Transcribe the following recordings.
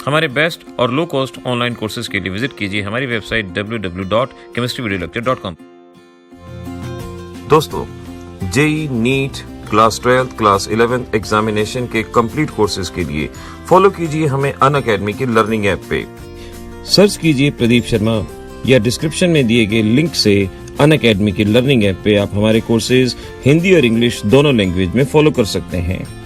हमारे बेस्ट और low cost online courses के लिए विजिट कीजिए हमारी वेबसाइट www.chemistryvideolecture.com। दोस्तों, JEE, NEET, class 12, class 11 examination के कंप्लीट कोर्सेज के लिए फॉलो कीजिए हमें अनअकैडमी की लर्निंग ऐप पे। सर्च कीजिए प्रदीप शर्मा या डिस्क्रिप्शन में दिए गए लिंक से अनअकैडमी की लर्निंग ऐप पे आप हमारे कोर्सेज हिंदी और इंग्लिश दोनों लैंग्वेज में फॉलो कर सकते हैं।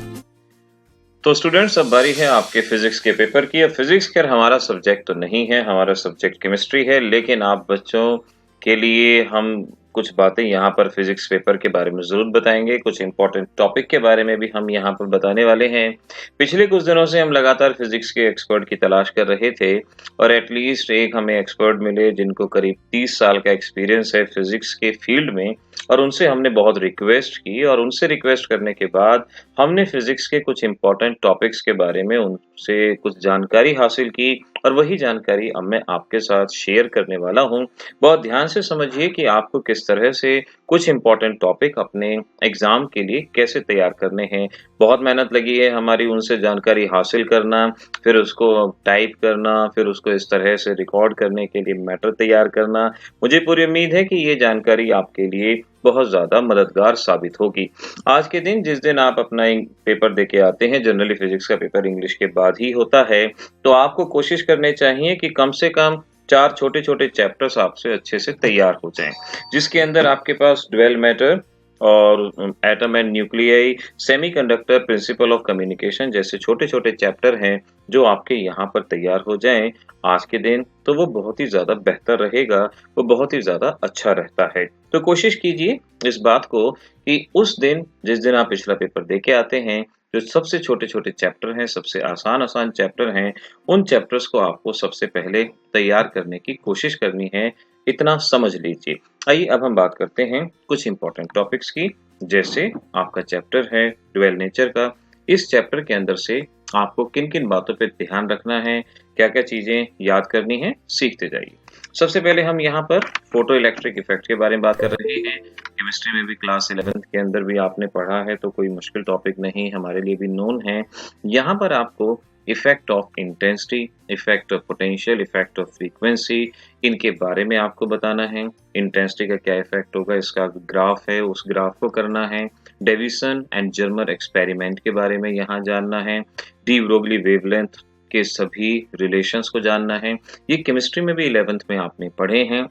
तो स्टूडेंट्स, अब बारी है आपके फिजिक्स के पेपर की। अब फिजिक्स खैर हमारा सब्जेक्ट तो नहीं है, हमारा सब्जेक्ट केमिस्ट्री है, लेकिन आप बच्चों के लिए हम कुछ बातें यहाँ पर फिजिक्स पेपर के बारे में जरूर बताएंगे। कुछ इंपॉर्टेंट टॉपिक के बारे में भी हम यहाँ पर बताने वाले हैं। पिछले कुछ दिनों से हम लगातार फिजिक्स के एक्सपर्ट की तलाश कर रहे थे और एटलीस्ट एक हमें एक्सपर्ट मिले जिनको करीब 30 साल का एक्सपीरियंस है फिजिक्स के फील्ड में, और उनसे हमने बहुत रिक्वेस्ट की और उनसे रिक्वेस्ट करने के बाद हमने फिजिक्स के कुछ इंपॉर्टेंट टॉपिक्स के बारे में उनसे कुछ जानकारी हासिल की और वही जानकारी अब मैं आपके साथ शेयर करने वाला हूं। बहुत ध्यान से समझिए कि आपको किस तरह से कुछ इंपॉर्टेंट टॉपिक अपने एग्जाम के लिए कैसे तैयार करने हैं। बहुत मेहनत लगी है हमारी उनसे जानकारी हासिल करना, फिर उसको टाइप करना, फिर उसको इस तरह से रिकॉर्ड करने के लिए मैटर तैयार करना। मुझे पूरी उम्मीद है कि ये जानकारी आपके लिए बहुत ज्यादा मददगार साबित होगी। आज के दिन जिस दिन आप अपना पेपर देके आते हैं, जनरली फिजिक्स का पेपर इंग्लिश के बाद ही होता है, तो आपको कोशिश करनी चाहिए कि कम से कम 4 छोटे-छोटे चैप्टर्स आपसे अच्छे से तैयार हो जाएं, जिसके अंदर आपके पास ड्यूअल मैटर और atom and nuclei, semiconductor, principle of communication जैसे छोटे-छोटे चैप्टर हैं जो आपके यहाँ पर तैयार हो जाएं आज के दिन, तो वो बहुत ही ज्यादा बेहतर रहेगा, वो बहुत ही ज्यादा अच्छा रहता है। तो कोशिश कीजिए इस बात को कि उस दिन जिस दिन आप पिछला पेपर देके आते हैं, जो सबसे छोटे-छोटे चैप्टर हैं, सबसे आसान-आसान चैप्टर हैं, उन चैप्टर्स को आपको सबसे पहले तैयार करने की कोशिश करनी है। इतना समझ लीजिए। आइए अब हम बात करते हैं कुछ इंपॉर्टेंट टॉपिक्स की। जैसे आपका चैप्टर है ड्यूअल नेचर का। इस चैप्टर के अंदर से आपको किन-किन बातों पे ध्यान रखना है, क्या-क्या चीजें याद करनी है, सीखते जाइए। सबसे पहले हम यहाँ पर फोटो इलेक्ट्रिक इफेक्ट के बारे में बात कर रहे हैं। केमिस्ट्री में भी क्लास 11 के अंदर भी आपने पढ़ा है, तो कोई मुश्किल टॉपिक नहीं, हमारे लिए भी नोन है। यहाँ पर आपको effect of intensity, effect of potential, effect of frequency, इनके बारे में आपको बताना है। इंटेंसिटी का क्या इफेक्ट होगा, इसका ग्राफ है, उस ग्राफ को करना है। डेविसन एंड जर्मर एक्सपेरिमेंट के बारे में यहाँ जानना है। डी ब्रोगली वेवलेंथ के सभी रिलेशंस को जानना है। ये केमिस्ट्री में भी 11th में आपने पढ़े हैं।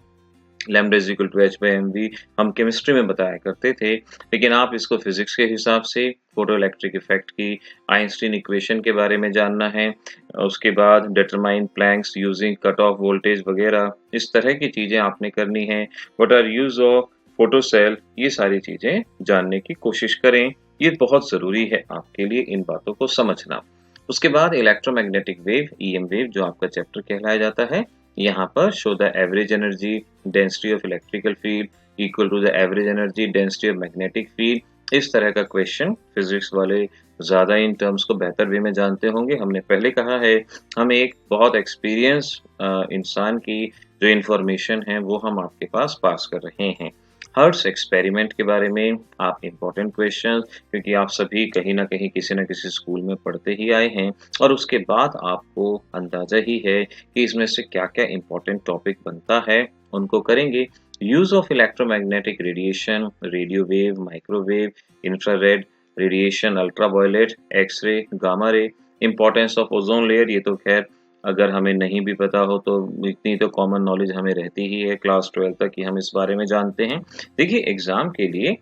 Lambda is equal to h by m v हम केमिस्ट्री में बताया करते थे, लेकिन आप इसको फिजिक्स के हिसाब से फोटो इलेक्ट्रिक इफेक्ट की आइंस्टीन इक्वेशन के बारे में जानना है। उसके बाद determine Planck's using cut off voltage वगैरह, इस तरह की चीजें आपने करनी है। What are use of photocell, ये सारी चीजें जानने की कोशिश करें। ये बहुत जरूरी है आपके लिए इन बातों को समझना। उसके बाद इलेक्ट्रोमैग्नेटिक वेव, ईएम वेव, जो आपका चैप्टर कहलाया जाता है। यहाँ पर show the average energy density of electrical field equal to the average energy density of magnetic field. इस तरह का क्वेश्चन फिजिक्स वाले ज्यादा इन टर्म्स को बेहतर वे में जानते होंगे। हमने पहले कहा है, हम एक बहुत एक्सपीरियंस इंसान की जो इंफॉर्मेशन है वो हम आपके पास कर रहे हैं। हर्ट्स एक्सपेरिमेंट के बारे में आप इम्पोर्टेंट क्वेश्चन, क्योंकि आप सभी कहीं ना कहीं किसी न किसी स्कूल में पढ़ते ही आए हैं और उसके बाद आपको अंदाजा ही है कि इसमें से क्या क्या इम्पोर्टेंट टॉपिक बनता है, उनको करेंगे। Use of electromagnetic radiation, radio wave, microwave, infrared radiation, ultraviolet, x ray, gamma ray, importance of ozone layer, ये तो खैर अगर हमें नहीं भी पता हो तो इतनी तो कॉमन नॉलेज हमें रहती ही है क्लास 12 तक कि हम इस बारे में जानते हैं। देखिए, एग्जाम के लिए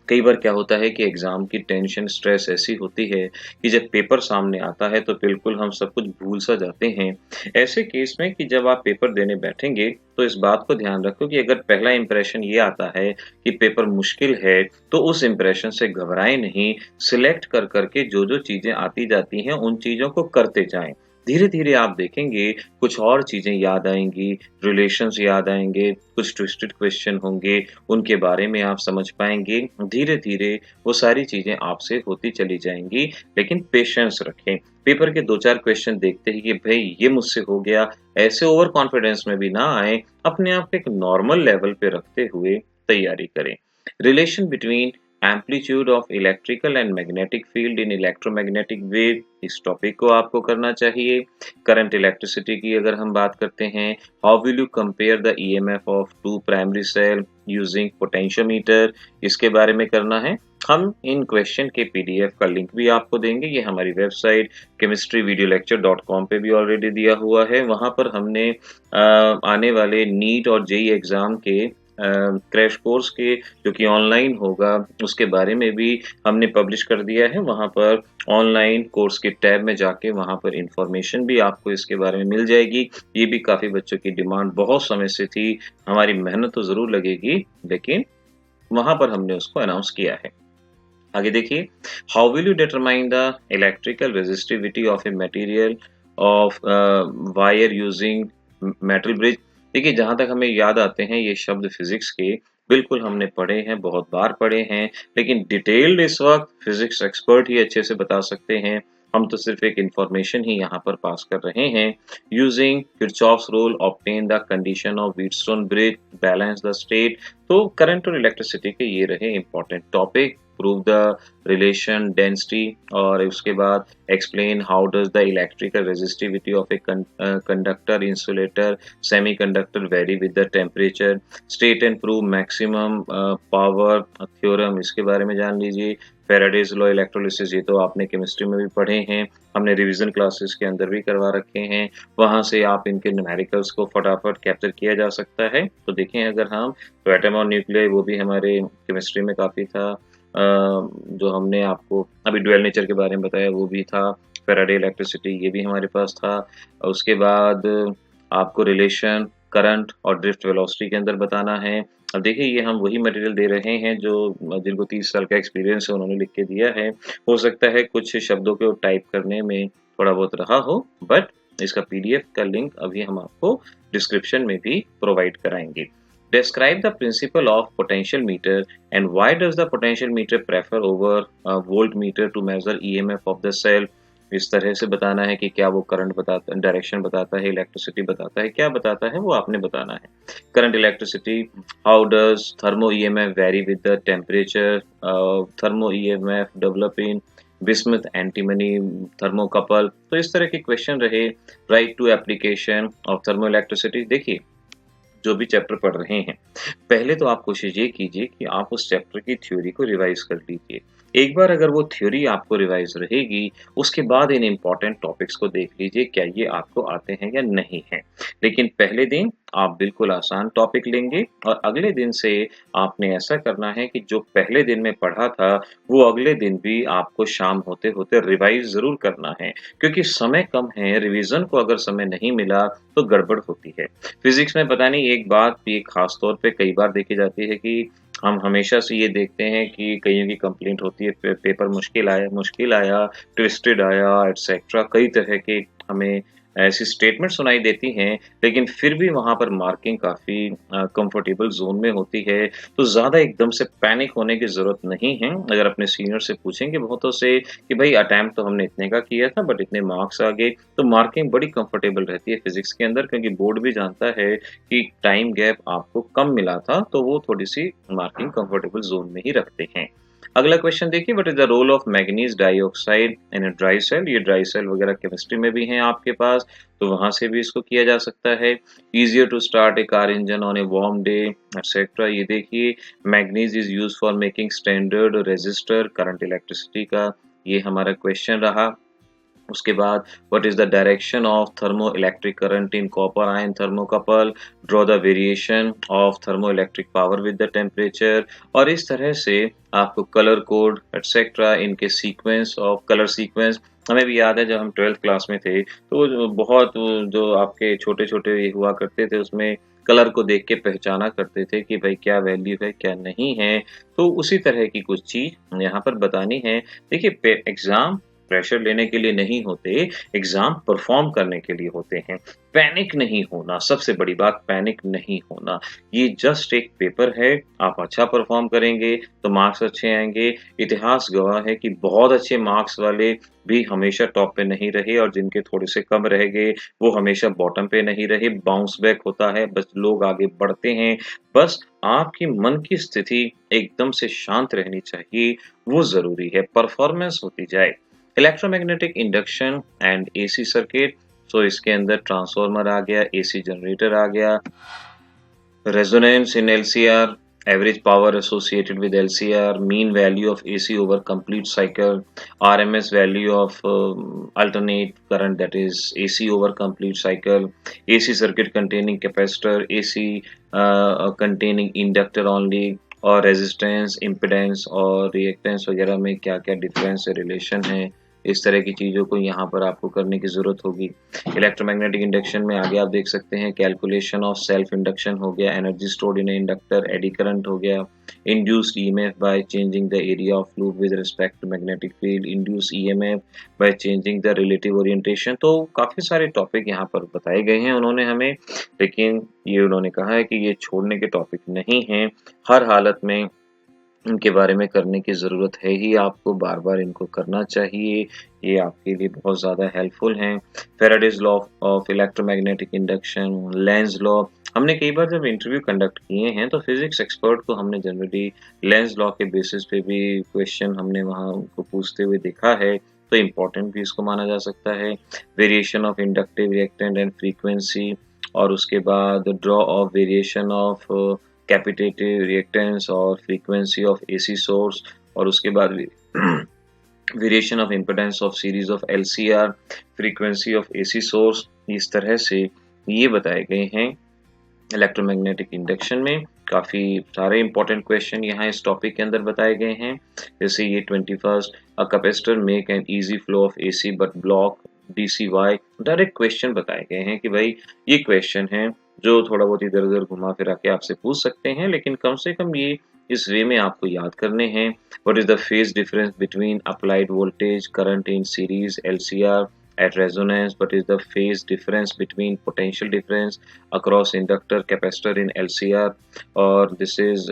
कई बार क्या होता है कि एग्जाम की टेंशन, स्ट्रेस ऐसी होती है कि जब पेपर सामने आता है तो बिल्कुल हम सब कुछ भूल सा जाते हैं। ऐसे केस में कि जब आप पेपर देने बैठेंगे तो इस बात को ध्यान रखो कि अगर पहला इंप्रेशन ये आता है कि पेपर मुश्किल है, तो उस इंप्रेशन से घबराएं नहीं। सिलेक्ट कर करके जो जो चीजें आती जाती हैं उन चीजों को करते जाएं। धीरे धीरे आप देखेंगे कुछ और चीजें याद आएंगी, रिलेशंस याद आएंगे, कुछ ट्विस्टेड क्वेश्चन होंगे, उनके बारे में आप समझ पाएंगे। धीरे धीरे वो सारी चीजें आपसे होती चली जाएंगी, लेकिन पेशेंस रखें। पेपर के 2-4 क्वेश्चन देखते ही कि भाई ये मुझसे हो गया, ऐसे ओवर कॉन्फिडेंस में भी ना आए। अपने आप को एक नॉर्मल लेवल पे रखते हुए तैयारी करें। Relation between amplitude of electrical and magnetic field in electromagnetic wave, इस टॉपिक को आपको करना चाहिए। करंट इलेक्ट्रिसिटी की अगर हम बात करते हैं, how will you compare the EMF of two primary cell using potentiometer, इसके बारे में करना है। हम इन क्वेश्चन के पीडीएफ का लिंक भी आपको देंगे, ये हमारी वेबसाइट chemistryvideolecture.com पे भी ऑलरेडी दिया हुआ है। वहां पर हमने आने वाले नीट और जेई एग्जाम के क्रैश कोर्स के जो कि ऑनलाइन होगा उसके बारे में भी हमने पब्लिश कर दिया है। वहां पर ऑनलाइन कोर्स के टैब में जाके वहां पर इंफॉर्मेशन भी आपको इसके बारे में मिल जाएगी। ये भी काफ़ी बच्चों की डिमांड बहुत समय से थी, हमारी मेहनत तो ज़रूर लगेगी, लेकिन वहां पर हमने उसको अनाउंस किया है। आगे देखिए, how will you determine the electrical resistivity of a material of wire using metal bridge. देखिए, जहाँ तक हमें याद आते हैं ये शब्द फिजिक्स के, बिल्कुल हमने पढ़े हैं, बहुत बार पढ़े हैं, लेकिन डिटेल्ड इस वक्त फिजिक्स एक्सपर्ट ही अच्छे से बता सकते हैं। हम तो सिर्फ एक इंफॉर्मेशन ही यहाँ पर पास कर रहे हैं। Using Kirchhoff's rule obtain the condition of Wheatstone bridge, balance the state. तो करंट और इलेक्ट्रिसिटी के ये रहे important topic. Prove the relation density, और उसके बाद explain how does the electrical resistivity of a conductor, insulator, semiconductor very with the temperature. State and prove maximum power theorem, इसके बारे में जान लीजिए। फैराडेज लॉ इलेक्ट्रोलिसिस, ये तो आपने केमिस्ट्री में भी पढ़े हैं, हमने रिवीजन क्लासेस के अंदर भी करवा रखे हैं। वहां से आप इनके न्यूमेरिकल्स को फटाफट कैप्चर किया जा सकता है। तो देखें अगर हम, तो एटम और न्यूक्लियर वो भी हमारे केमिस्ट्री में काफ़ी था। जो हमने आपको अभी ड्यूअल नेचर के बारे में बताया वो भी था। फैराडे इलेक्ट्रिसिटी ये भी हमारे पास था। उसके बाद आपको रिलेशन करंट और ड्रिफ्ट वेलोसिटी के अंदर बताना है। अब देखिए, ये हम वही मटेरियल दे रहे हैं जो जिनको 30 साल का एक्सपीरियंस है उन्होंने लिख के दिया है। हो सकता है कुछ शब्दों को टाइप करने में थोड़ा बहुत रहा हो, बट इसका पीडीएफ का लिंक अभी हम आपको डिस्क्रिप्शन में भी प्रोवाइड कराएंगे। Describe the principle of potential meter and why does the potential meter prefer over voltmeter to measure EMF of the cell। इस तरह से बताना है कि क्या वो करंट बताता, डायरेक्शन बताता है, इलेक्ट्रिसिटी बताता है, क्या बताता है वो आपने बताना है। Current electricity, how does thermo EMF vary with the temperature, thermo EMF develop in bismuth antimony thermocouple. तो इस तरह के क्वेश्चन रहे। Write two application of thermo electricity. देखिए, जो भी चैप्टर पढ़ रहे हैं, पहले तो आप कोशिश ये कीजिए कि आप उस चैप्टर की थ्योरी को रिवाइज कर लीजिए। एक बार अगर वो थ्योरी आपको रिवाइज रहेगी, उसके बाद इन इम्पॉर्टेंट टॉपिक्स को देख लीजिए क्या ये आपको आते हैं या नहीं हैं। लेकिन पहले दिन आप बिल्कुल आसान टॉपिक लेंगे और अगले दिन से आपने ऐसा करना है कि जो पहले दिन में पढ़ा था वो अगले दिन भी आपको शाम होते होते रिवाइज जरूर करना है, क्योंकि समय कम है। रिवीजन को अगर समय नहीं मिला तो गड़बड़ होती है। फिजिक्स में पता नहीं, एक बात ये खास तौर पे कई बार देखी जाती है कि हम हमेशा से ये देखते हैं कि कईयों की कंप्लेंट होती है पेपर मुश्किल आया, ट्विस्टेड आया, एटसेट्रा, कई तरह के हमें ऐसी स्टेटमेंट सुनाई देती हैं, लेकिन फिर भी वहाँ पर मार्किंग काफ़ी कंफर्टेबल जोन में होती है। तो ज़्यादा एकदम से पैनिक होने की ज़रूरत नहीं है। अगर अपने सीनियर से पूछेंगे बहुतों से कि भाई अटैम्प्ट तो हमने इतने का किया था बट इतने मार्क्स आ गए, तो मार्किंग बड़ी कंफर्टेबल रहती है फिजिक्स के अंदर, क्योंकि बोर्ड भी जानता है कि टाइम गैप आपको कम मिला था, तो वो थोड़ी सी मार्किंग कंफर्टेबल जोन में ही रखते हैं। अगला क्वेश्चन देखिए, what is the role of manganese dioxide in a dry cell. ये ड्राई सेल वगैरह केमिस्ट्री में भी हैं आपके पास, तो वहां से भी इसको किया जा सकता है। Easier to start a car engine on a warm day etcetera. ये देखिए, manganese is use for making standard resistor, current electricity का ये हमारा क्वेश्चन रहा। उसके बाद what is the direction of thermo electric current in copper iron thermocouple, draw the variation of thermo electric power with the temperature. और इस तरह से आपको कलर कोड एटसेट्रा, इनके सीक्वेंस ऑफ कलर सीक्वेंस, हमें भी याद है जब हम 12th क्लास में थे तो बहुत जो आपके छोटे छोटे हुआ करते थे उसमें कलर को देख के पहचाना करते थे कि भाई क्या वैल्यू है क्या नहीं है। तो उसी तरह की कुछ चीज यहाँ पर बतानी है। देखिए, एग्जाम प्रेशर लेने के लिए नहीं होते, एग्ज़ाम परफ़ॉर्म करने के लिए होते हैं। पैनिक नहीं होना, सबसे बड़ी बात पैनिक नहीं होना। ये जस्ट एक पेपर है, आप अच्छा परफ़ॉर्म करेंगे तो मार्क्स अच्छे आएँगे। इतिहास गवाह है कि बहुत अच्छे मार्क्स वाले भी हमेशा टॉप पे नहीं रहे और जिनके थोड़े से कम रह गए, वो हमेशा बॉटम पे नहीं रहे, बाउंस बैक होता है, बस लोग आगे बढ़ते हैं। बस आपकी मन की स्थिति एकदम से शांत रहनी चाहिए, वो ज़रूरी है, परफ़ॉर्मेंस होती जाए। Electromagnetic induction and AC circuit, so इसके अंदर ट्रांसफार्मर आ गया, एसी जनरेटर आ गया, resonance in LCR, average power associated with LCR, mean value of AC over complete cycle, RMS value of alternate current, that is AC over complete cycle, AC circuit containing capacitor, AC containing inductor only, और resistance, impedance और reactance वगैरह में क्या-क्या difference है, relation है, इस तरह की चीज़ों को यहाँ पर आपको करने की ज़रूरत होगी। इलेक्ट्रोमैग्नेटिक इंडक्शन में आगे आप देख सकते हैं कैलकुलेशन ऑफ सेल्फ इंडक्शन हो गया, energy stored in inductor, eddy current हो गया, induced EMF by changing the area of loop with respect to magnetic field, induced EMF by changing the relative orientation. तो काफ़ी सारे टॉपिक यहाँ पर बताए गए हैं उन्होंने हमें, लेकिन ये उन्होंने कहा है कि ये छोड़ने के टॉपिक नहीं हैं, हर हालत में इनके बारे में करने की ज़रूरत है ही, आपको बार-बार इनको करना चाहिए, ये आपके लिए बहुत ज़्यादा हेल्पफुल हैं। Faraday's law of electromagnetic induction, Lenz law, हमने कई बार जब इंटरव्यू कंडक्ट किए हैं तो फिज़िक्स एक्सपर्ट को हमने जनरली लेंज़ लॉ के बेसिस पे भी क्वेश्चन हमने वहाँ उनको पूछते हुए देखा है, तो इम्पोर्टेंट भी इसको माना जा सकता है। Variation of inductive reactant and frequency, और उसके बाद draw of variation of capacitive reactance और फ्रीक्वेंसी ऑफ एसी सोर्स, और उसके बाद variation of impedance of series of LCR, frequency of AC source, इस तरह से ये बताए गए हैं इलेक्ट्रोमैग्नेटिक इंडक्शन में। काफ़ी सारे इंपॉर्टेंट क्वेश्चन यहाँ इस टॉपिक के अंदर बताए गए हैं, जैसे ये 21st, a capacitor make an easy flow of AC but block DC why, direct question बताए गए हैं कि भाई ये क्वेश्चन है जो थोड़ा बहुत इधर-उधर घुमा फिरा के आपसे पूछ सकते हैं, लेकिन कम से कम ये इस वे में आपको याद करने हैं। What is the phase difference between applied voltage current in series LCR at resonance? What is the phase difference between potential difference across inductor capacitor in LCR? Or this is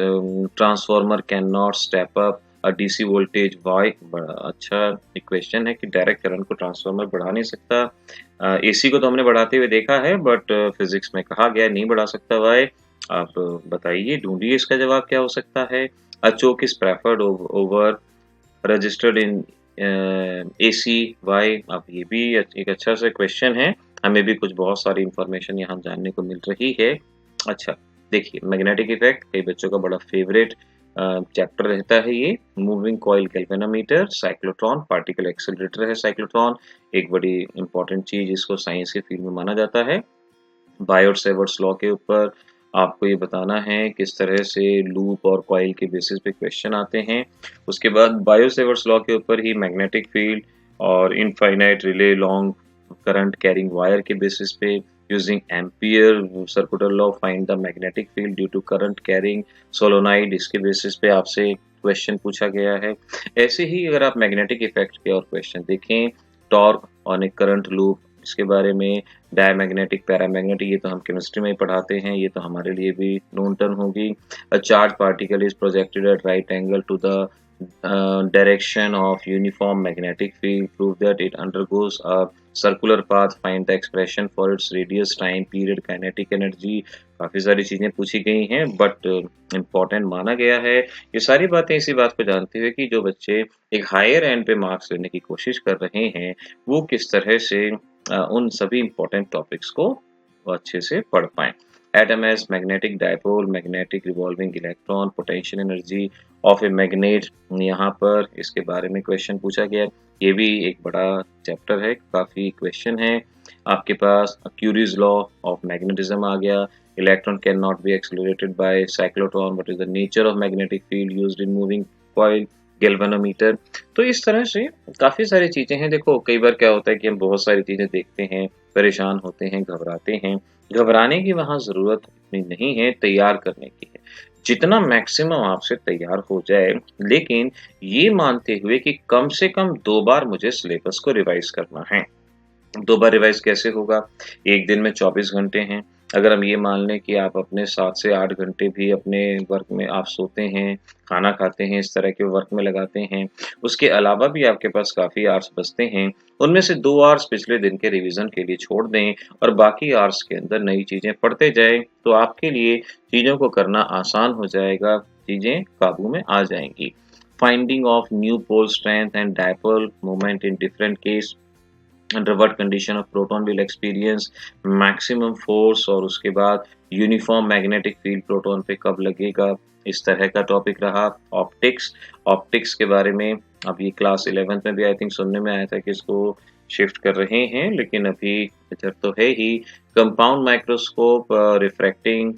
transformer cannot step up a DC voltage, why? बड़ा अच्छा equation है कि direct current को transformer बढ़ा नहीं सकता। AC को तो हमने बढ़ाते हुए देखा है, बट फिजिक्स में कहा गया नहीं बढ़ा सकता, वाई? आप बताइए, ढूंढिए इसका जवाब क्या हो सकता है। A choke is preferred over registered in AC, why? अब ये भी एक अच्छा सा क्वेश्चन है, हमें भी कुछ बहुत सारी इंफॉर्मेशन यहाँ जानने को मिल रही है। अच्छा देखिए, मैग्नेटिक इफेक्ट कई बच्चों का बड़ा फेवरेट चैप्टर रहता है ये। Moving coil galvanometer, cyclotron, particle accelerator है साइक्लोट्रॉन, एक बड़ी इंपॉर्टेंट चीज इसको साइंस के फील्ड में माना जाता है। बायोट-सेवर्ट्स लॉ के ऊपर आपको ये बताना है किस तरह से लूप और कॉइल के बेसिस पे क्वेश्चन आते हैं। उसके बाद बायो-सेवर्ट्स लॉ के ऊपर ही मैग्नेटिक फील्ड और infinitely long current carrying wire के बेसिस पे using Ampere circular law find the magnetic field due to current carrying solenoid, इसके बेसिस पे आपसे क्वेश्चन पूछा गया है। ऐसे ही अगर आप मैग्नेटिक इफेक्ट के और क्वेश्चन देखें, torque on A current loop, इसके बारे में, डायमैग्नेटिक, पैरामैग्नेटिक, ये तो हम केमिस्ट्री में ही पढ़ाते हैं, ये तो हमारे लिए भी नोन टर्म होगी। A charge particle is projected at right angle to the direction of uniform magnetic field, prove that it undergoes a circular path, find the expression for its radius, time period, kinetic energy। काफी सारी चीजें पूछी गई हैं, but important माना गया है। ये सारी बातें इसी बात को जानते हुए कि जो बच्चे एक हायर एंड पे मार्क्स लेने की कोशिश कर रहे हैं, वो किस तरह से उन सभी इम्पोर्टेंट टॉपिक्स को अच्छे से पढ़ पाएं। Atom as magnetic dipole, magnetic revolving electron, potential energy of a magnet, यहाँ पर इसके बारे में क्वेश्चन पूछा गया। ये भी एक बड़ा चैप्टर है, काफ़ी क्वेश्चन है। आपके पास क्यूरीज लॉ ऑफ मैग्नेटिज्म आ गया। Electron can not be accelerated by cyclotron, what is the nature of magnetic field used in moving coil, galvanometer. तो इस तरह से काफ़ी सारी चीज़ें हैं। देखो, कई बार क्या होता है कि हम बहुत सारी चीज़ें देखते हैं, परेशान होते हैं, घबराते हैं। घबराने की वहाँ ज़रूरत इतनी नहीं है, तैयार करने की है। जितना मैक्सिमम आपसे तैयार हो जाए, लेकिन ये मानते हुए कि कम से कम 2 बार मुझे सिलेबस को रिवाइज़ करना है। 2 बार रिवाइज़ कैसे होगा? एक दिन में 24 घंटे हैं। अगर हम ये मान लें कि आप अपने 7 से 8 घंटे भी अपने वर्क में आप सोते हैं, खाना खाते हैं, इस तरह के वर्क में लगाते हैं। उसके अलावा भी आपके पास काफ़ी आवर्स बचते हैं। उनमें से 2 आवर्स पिछले दिन के रिवीज़न के लिए छोड़ दें और बाकी आवर्स के अंदर नई चीज़ें पढ़ते जाएँ, तो आपके लिए चीज़ों को करना आसान हो जाएगा, चीज़ें काबू में आ जाएँगी। Finding of new pole strength and dipole moment in different case under what condition of proton will experience maximum force और उसके बाद यूनिफॉर्म मैग्नेटिक फील्ड प्रोटॉन पे कब लगेगा, इस तरह का टॉपिक रहा। ऑप्टिक्स ऑप्टिक्स के बारे में अब ये क्लास 11th में भी आई थिंक सुनने में आया था कि इसको शिफ्ट कर रहे हैं, लेकिन अभी इधर तो है ही। कंपाउंड माइक्रोस्कोप, रिफ्रैक्टिंग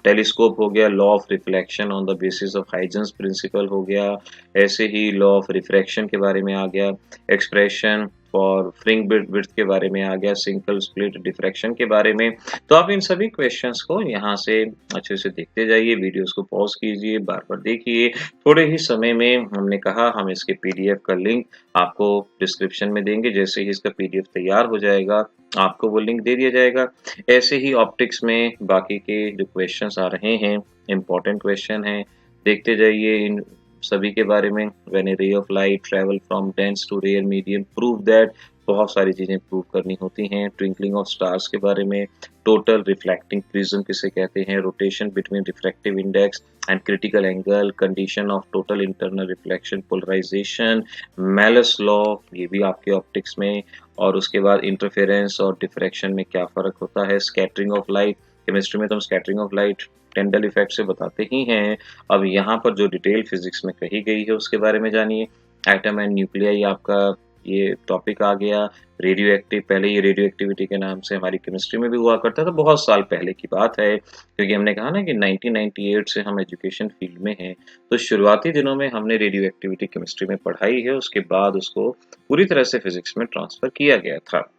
टेलीस्कोप हो गया, law of reflection on the basis of Huygens principle हो गया, ऐसे ही लॉ ऑफ रिफ्रैक्शन के बारे में आ गया, एक्सप्रेशन फॉर फ्रिंग विड्थ के बारे में आ गया, सिंगल स्प्लिट डिफ्रैक्शन के बारे में। तो आप इन सभी क्वेश्चंस को यहाँ से अच्छे से देखते जाइए, वीडियोस को पॉज कीजिए, बार-बार देखिए। थोड़े ही समय में हमने कहा हम इसके पीडीएफ का लिंक आपको डिस्क्रिप्शन में देंगे। जैसे ही इसका पीडीएफ तैयार हो जाएगा, आपको वो लिंक दे दिया जाएगा। ऐसे ही ऑप्टिक्स में बाकी के जो क्वेश्चंस आ रहे हैं, इम्पोर्टेंट क्वेश्चन हैं, देखते जाइए इन सभी के बारे में। When a ray of light travel from dense to rare medium, prove that, बहुत सारी चीजें प्रूव करनी होती हैं। ट्विंकलिंग ऑफ स्टार्स के बारे में, टोटल रिफ्लेक्टिंग प्रिज्म किसे कहते हैं, rotation between refractive index and critical angle, condition of total internal reflection, polarisation, Malus law, ये भी आपके ऑप्टिक्स में। और उसके बाद इंटरफेरेंस और डिफ्रैक्शन में क्या फ़र्क होता है, स्कैटरिंग ऑफ लाइट, केमिस्ट्री में तो हम स्कैटरिंग ऑफ लाइट टेंडल इफेक्ट से बताते ही हैं। अब यहाँ पर जो डिटेल फिजिक्स में कही गई है उसके बारे में जानिए। एटम एंड न्यूक्लियाई आपका ये टॉपिक आ गया। रेडियो एक्टिव, पहले ये रेडियो एक्टिविटी के नाम से हमारी केमिस्ट्री में भी हुआ करता था, बहुत साल पहले की बात है, क्योंकि हमने कहा ना कि 1998 से हम एजुकेशन फील्ड में हैं, तो शुरुआती दिनों में हमने रेडियो एक्टिविटी केमिस्ट्री में पढ़ाई है, उसके बाद उसको पूरी तरह से फिजिक्स में ट्रांसफर किया गया था।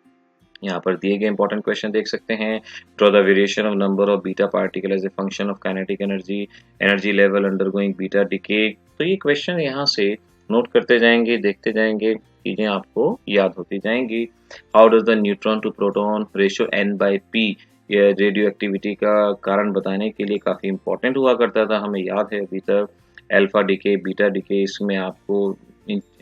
यहाँ पर दिए गए इंपॉर्टेंट क्वेश्चन देख सकते हैं। Draw the variation of number of beta particle as a function of kinetic energy, energy level undergoing beta decay. तो ये क्वेश्चन यहाँ से नोट करते जाएंगे, देखते जाएंगे, चीजें आपको याद होती जाएंगी। How does the neutron to proton ratio n/p, ये रेडियो एक्टिविटी का कारण बताने के लिए काफी इंपॉर्टेंट हुआ करता था, हमें याद है अभी तक। अल्फा डिके, बीटा डिके, इसमें आपको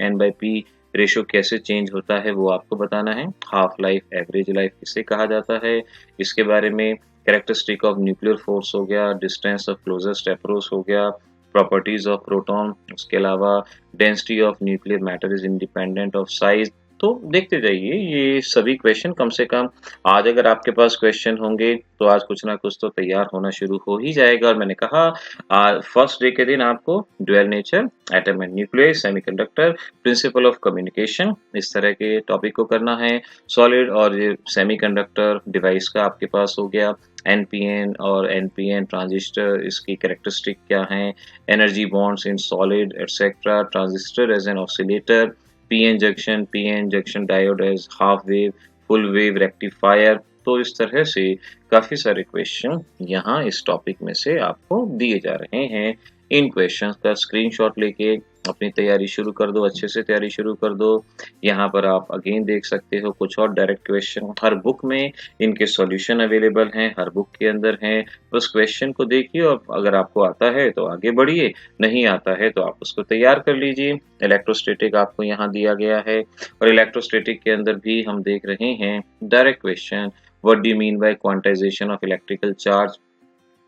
n/p रेशो कैसे चेंज होता है वो आपको बताना है। हाफ लाइफ, एवरेज लाइफ किसे कहा जाता है, इसके बारे में। कैरेक्टरिस्टिक ऑफ न्यूक्लियर फोर्स हो गया, डिस्टेंस ऑफ क्लोजेस्ट अप्रोच हो गया, प्रॉपर्टीज ऑफ प्रोटॉन, उसके अलावा density of nuclear matter is independent of size. तो देखते जाइए ये सभी क्वेश्चन, कम से कम आज अगर आपके पास क्वेश्चन होंगे तो आज कुछ ना कुछ तो तैयार होना शुरू हो ही जाएगा। और मैंने कहा फर्स्ट डे के दिन आपको dual nature, atom and nucleus, semiconductor, principle of communication, इस तरह के टॉपिक को करना है। सॉलिड और सेमीकंडक्टर डिवाइस का आपके पास हो गया, एनपीएन और एनपीएन ट्रांजिस्टर, इसकी कैरेक्टरिस्टिक क्या हैं, energy bonds in solid etcetera, transistor as an oscillator, PN junction diode as half wave, full wave rectifier. तो इस तरह से काफी सारे क्वेश्चन यहाँ इस टॉपिक में से आपको दिए जा रहे हैं। इन क्वेश्चंस का स्क्रीनशॉट लेके अपनी तैयारी शुरू कर दो, अच्छे से तैयारी शुरू कर दो। यहाँ पर आप अगेन देख सकते हो कुछ और डायरेक्ट क्वेश्चन, हर बुक में इनके सॉल्यूशन अवेलेबल हैं, हर बुक के अंदर हैं। उस क्वेश्चन को देखिए और अगर आपको आता है तो आगे बढ़िए, नहीं आता है तो आप उसको तैयार कर लीजिए। इलेक्ट्रोस्टैटिक आपको यहाँ दिया गया है और इलेक्ट्रोस्टैटिक के अंदर भी हम देख रहे हैं direct question, what do you mean by quantization of electrical charge.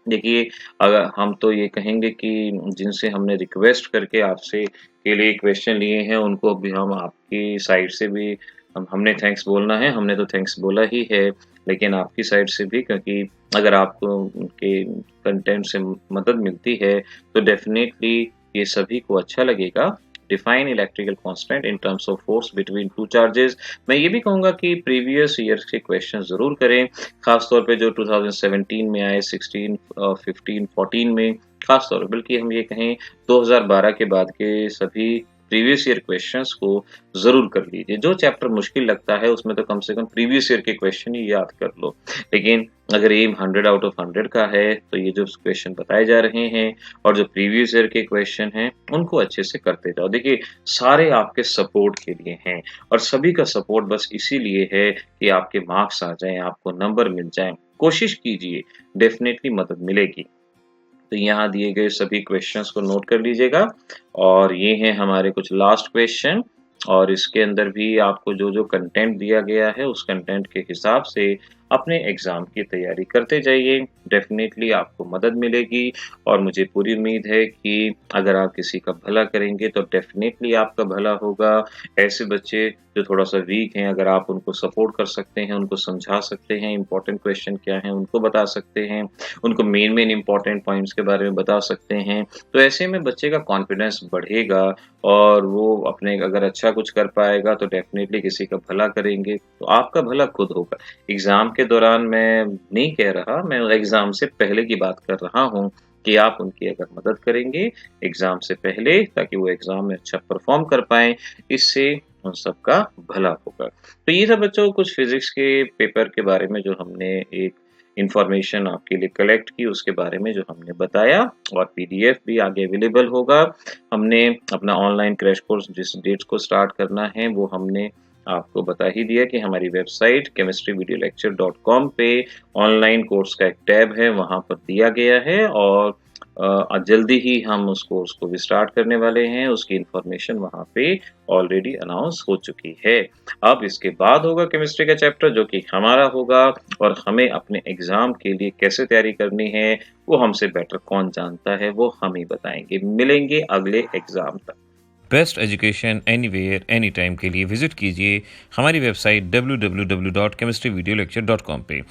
देखिए अगर हम तो ये कहेंगे कि जिनसे हमने रिक्वेस्ट करके आपसे के लिए क्वेश्चन लिए हैं उनको भी हम आपकी साइड से भी हमने थैंक्स बोलना है, हमने तो थैंक्स बोला ही है, लेकिन आपकी साइड से भी, क्योंकि अगर आपको उनके कंटेंट से मदद मिलती है तो डेफिनेटली ये सभी को अच्छा लगेगा। Define electrical constant in terms of force between two charges. मैं ये भी कहूँगा कि प्रीवियस ईयर के क्वेश्चन जरूर करें, खासतौर पे जो 2017 में आए, 16, 15, 14 में, खासतौर पर, बल्कि हम ये कहें 2012 के बाद के सभी प्रीवियस ईयर क्वेश्चंस को ज़रूर कर लीजिए। जो चैप्टर मुश्किल लगता है उसमें तो कम से कम प्रीवियस ईयर के क्वेश्चन ही याद कर लो। लेकिन अगर एम 100 आउट ऑफ 100 का है तो ये जो क्वेश्चन बताए जा रहे हैं और जो प्रीवियस ईयर के क्वेश्चन हैं उनको अच्छे से करते जाओ। देखिए सारे आपके सपोर्ट के लिए हैं और सभी का सपोर्ट बस इसीलिए है कि आपके मार्क्स आ जाएँ, आपको नंबर मिल जाएँ। कोशिश कीजिए, डेफ़िनेटली मदद मिलेगी। तो यहाँ दिए गए सभी क्वेश्चंस को नोट कर लीजिएगा और ये हैं हमारे कुछ लास्ट क्वेश्चन और इसके अंदर भी आपको जो कंटेंट दिया गया है उस कंटेंट के हिसाब से अपने एग्जाम की तैयारी करते जाइए। डेफिनेटली आपको मदद मिलेगी और मुझे पूरी उम्मीद है कि अगर आप किसी का भला करेंगे तो डेफिनेटली आपका भला होगा। ऐसे बच्चे जो थोड़ा सा वीक हैं, अगर आप उनको सपोर्ट कर सकते हैं, उनको समझा सकते हैं, इंपॉर्टेंट क्वेश्चन क्या हैं उनको बता सकते हैं, उनको मेन इंपॉर्टेंट पॉइंट्स के बारे में बता सकते हैं, तो ऐसे में बच्चे का कॉन्फिडेंस बढ़ेगा और वो अपने अगर अच्छा कुछ कर पाएगा तो डेफिनेटली किसी का भला करेंगे तो आपका भला खुद होगा। एग्जाम के दौरान मैं नहीं कह रहा, मैं एग्जाम से पहले की बात कर रहा हूँ कि आप उनकी अगर मदद करेंगे एग्जाम से पहले ताकि वो एग्जाम में अच्छा परफॉर्म कर पाएं, इससे उन सबका भला होगा। तो ये सब बच्चों कुछ फिजिक्स के पेपर के बारे में जो हमने एक इंफॉर्मेशन आपके लिए कलेक्ट की उसके बारे में जो हमने बताया और पीडीएफ भी आगे अवेलेबल होगा। हमने अपना ऑनलाइन क्रैश कोर्स जिस डेट को स्टार्ट करना है वो हमने आपको बता ही दिया कि हमारी वेबसाइट chemistryvideolecture.com पे ऑनलाइन कोर्स का एक टैब है, वहाँ पर दिया गया है और जल्दी ही हम उस कोर्स को भी स्टार्ट करने वाले हैं। उसकी इन्फॉर्मेशन वहाँ पे ऑलरेडी अनाउंस हो चुकी है। अब इसके बाद होगा केमिस्ट्री का चैप्टर जो कि हमारा होगा और हमें अपने एग्जाम के लिए कैसे तैयारी करनी है वो हमसे बेटर कौन जानता है, वो हम ही बताएंगे। मिलेंगे अगले एग्जाम तक। Best education anywhere any time के लिए विजिट कीजिए हमारी वेबसाइट www.chemistryvideolecture.com पे।